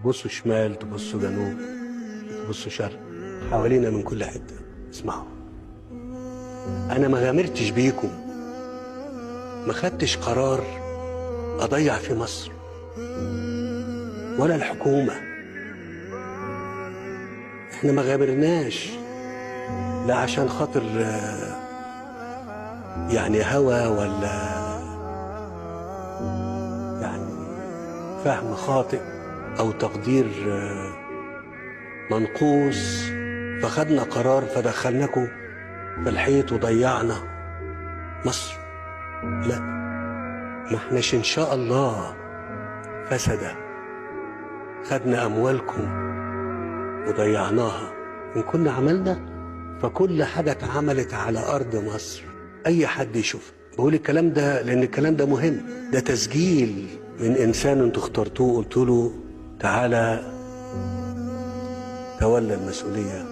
تبصوا شمال، تبصوا جنوب، تبصوا شرق، حوالينا من كل حته. اسمعوا، انا ما غامرتش بيكم، ما خدتش قرار اضيع في مصر ولا الحكومه. احنا ما غامرناش، لا عشان خاطر يعني هوى ولا يعني فهم خاطئ او تقدير منقوص، فخدنا قرار فدخلناكم في الحيط وضيعنا مصر. لا، ما احناش ان شاء الله فسدة خدنا اموالكم وضيعناها. ان كنا عملنا فكل حاجة اتعملت على ارض مصر، اي حد يشوف. بقول الكلام ده لان الكلام ده مهم، ده تسجيل من انسان انتوا اخترتوه، قلت له تعالى تولى المسؤولية